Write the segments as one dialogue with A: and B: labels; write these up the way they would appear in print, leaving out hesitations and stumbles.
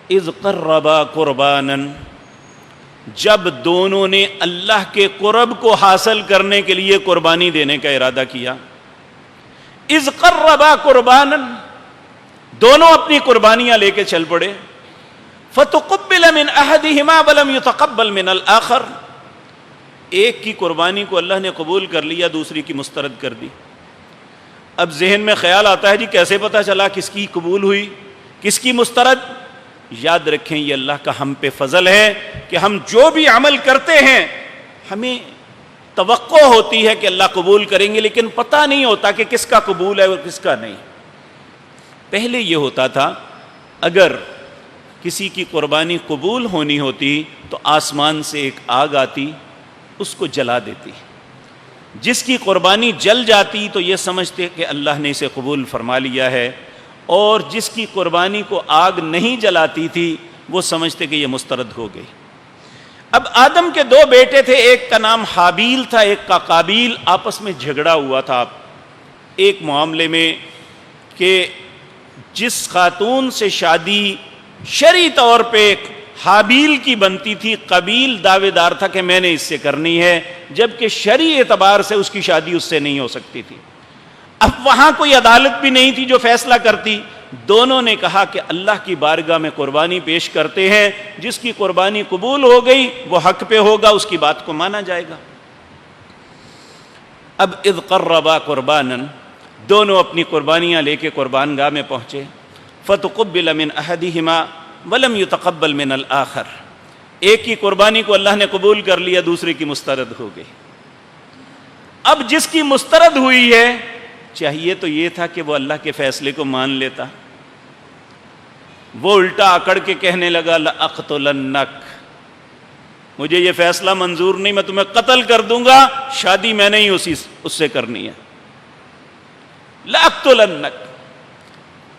A: اذ قربا قربانا، جب دونوں نے اللہ کے قرب کو حاصل کرنے کے لیے قربانی دینے کا ارادہ کیا. اذ قربا قربانا، دونوں اپنی قربانیاں لے کے چل پڑے. فتقبل من احدہما ولم يتقبل من الآخر، ایک کی قربانی کو اللہ نے قبول کر لیا، دوسری کی مسترد کر دی. اب ذہن میں خیال آتا ہے جی کیسے پتہ چلا کس کی قبول ہوئی کس کی مسترد؟ یاد رکھیں یہ اللہ کا ہم پہ فضل ہے کہ ہم جو بھی عمل کرتے ہیں ہمیں توقع ہوتی ہے کہ اللہ قبول کریں گے، لیکن پتہ نہیں ہوتا کہ کس کا قبول ہے اور کس کا نہیں. پہلے یہ ہوتا تھا اگر کسی کی قربانی قبول ہونی ہوتی تو آسمان سے ایک آگ آتی، اس کو جلا دیتی. جس کی قربانی جل جاتی تو یہ سمجھتے کہ اللہ نے اسے قبول فرما لیا ہے، اور جس کی قربانی کو آگ نہیں جلاتی تھی وہ سمجھتے کہ یہ مسترد ہو گئی. اب آدم کے دو بیٹے تھے، ایک کا نام حابیل تھا ایک کا قابیل. آپس میں جھگڑا ہوا تھا ایک معاملے میں کہ جس خاتون سے شادی شرعی طور پہ حابیل کی بنتی تھی، قابیل دعوے دار تھا کہ میں نے اس سے کرنی ہے، جبکہ شرعی اعتبار سے اس کی شادی اس سے نہیں ہو سکتی تھی. اب وہاں کوئی عدالت بھی نہیں تھی جو فیصلہ کرتی. دونوں نے کہا کہ اللہ کی بارگاہ میں قربانی پیش کرتے ہیں، جس کی قربانی قبول ہو گئی وہ حق پہ ہوگا، اس کی بات کو مانا جائے گا. اب اذ قربا قربانا، دونوں اپنی قربانیاں لے کے قربان گاہ میں پہنچے. فتقبل من احدہما ولم يتقبل من الآخر، ایک کی قربانی کو اللہ نے قبول کر لیا، دوسرے کی مسترد ہو گئی. اب جس کی مسترد ہوئی ہے چاہیے تو یہ تھا کہ وہ اللہ کے فیصلے کو مان لیتا، وہ الٹا اکڑ کے کہنے لگا لأقتلنک، مجھے یہ فیصلہ منظور نہیں، میں تمہیں قتل کر دوں گا، شادی میں نہیں اس سے کرنی ہے. لأقتلنک.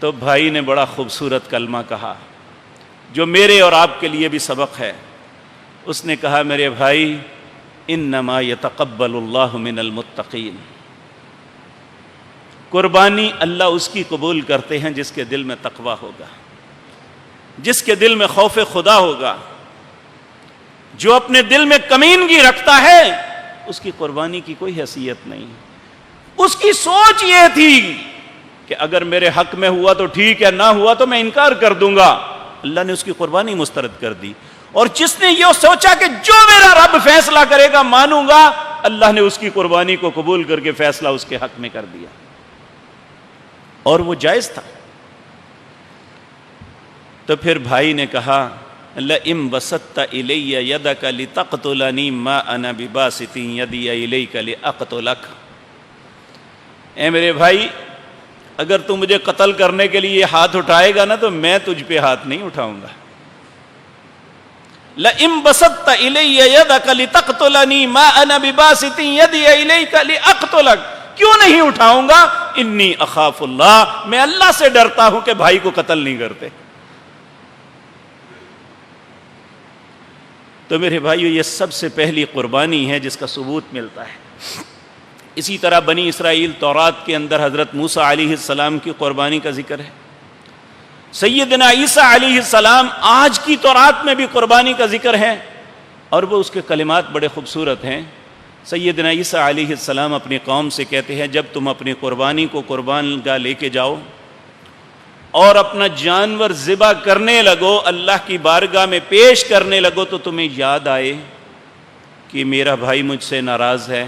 A: تو بھائی نے بڑا خوبصورت کلمہ کہا جو میرے اور آپ کے لیے بھی سبق ہے. اس نے کہا میرے بھائی انما یتقبل اللہ من المتقین، قربانی اللہ اس کی قبول کرتے ہیں جس کے دل میں تقویٰ ہوگا، جس کے دل میں خوف خدا ہوگا. جو اپنے دل میں کمینگی رکھتا ہے اس کی قربانی کی کوئی حیثیت نہیں. اس کی سوچ یہ تھی کہ اگر میرے حق میں ہوا تو ٹھیک ہے، نہ ہوا تو میں انکار کر دوں گا. اللہ نے اس کی قربانی مسترد کر دی. اور جس نے یہ سوچا کہ جو میرا رب فیصلہ کرے گا مانوں گا، اللہ نے اس کی قربانی کو قبول کر کے فیصلہ اس کے حق میں کر دیا، اور وہ جائز تھا. تو پھر بھائی نے کہا لئن بسطت الی یدک لتقتلنی ما انا بباسط یدی الیک لاقتلک، اے میرے بھائی اگر تو مجھے قتل کرنے کے لیے ہاتھ اٹھائے گا نا تو میں تجھ پہ ہاتھ نہیں اٹھاؤں گا. لئن بسطت الی یدک لتقتلنی ما انا بباسط یدی الیک لاقتلک، کیوں نہیں اٹھاؤں گا؟ انی اخاف اللہ، میں اللہ سے ڈرتا ہوں کہ بھائی کو قتل نہیں کرتے. تو میرے بھائیو یہ سب سے پہلی قربانی ہے جس کا ثبوت ملتا ہے. اسی طرح بنی اسرائیل تورات کے اندر حضرت موسیٰ علیہ السلام کی قربانی کا ذکر ہے. سیدنا عیسیٰ علیہ السلام آج کی تورات میں بھی قربانی کا ذکر ہے، اور وہ اس کے کلمات بڑے خوبصورت ہیں. سیدنا عیسیٰ علیہ السلام اپنی قوم سے کہتے ہیں جب تم اپنی قربانی کو قربان گاہ لے کے جاؤ اور اپنا جانور ذبح کرنے لگو، اللہ کی بارگاہ میں پیش کرنے لگو، تو تمہیں یاد آئے کہ میرا بھائی مجھ سے ناراض ہے،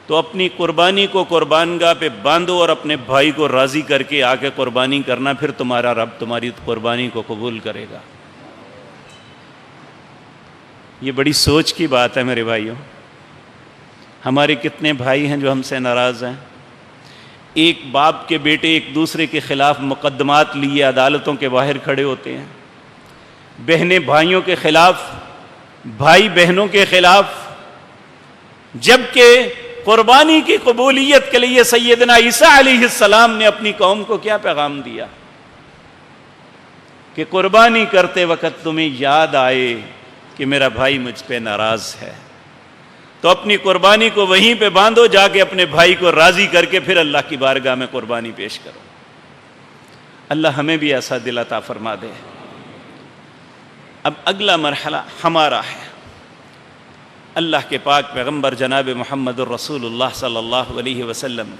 A: تو اپنی قربانی کو قربان گاہ پہ باندھو اور اپنے بھائی کو راضی کر کے آ کے قربانی کرنا، پھر تمہارا رب تمہاری قربانی کو قبول کرے گا. یہ بڑی سوچ کی بات ہے میرے بھائیوں. ہمارے کتنے بھائی ہیں جو ہم سے ناراض ہیں. ایک باپ کے بیٹے ایک دوسرے کے خلاف مقدمات لیے عدالتوں کے باہر کھڑے ہوتے ہیں، بہنیں بھائیوں کے خلاف، بھائی بہنوں کے خلاف، جبکہ قربانی کی قبولیت کے لیے سیدنا عیسیٰ علیہ السلام نے اپنی قوم کو کیا پیغام دیا کہ قربانی کرتے وقت تمہیں یاد آئے کہ میرا بھائی مجھ پہ ناراض ہے، تو اپنی قربانی کو وہیں پہ باندھو، جا کے اپنے بھائی کو راضی کر کے پھر اللہ کی بارگاہ میں قربانی پیش کرو. اللہ ہمیں بھی ایسا دل عطا فرما دے. اب اگلا مرحلہ ہمارا ہے. اللہ کے پاک پیغمبر جناب محمد الرسول اللہ صلی اللہ علیہ وسلم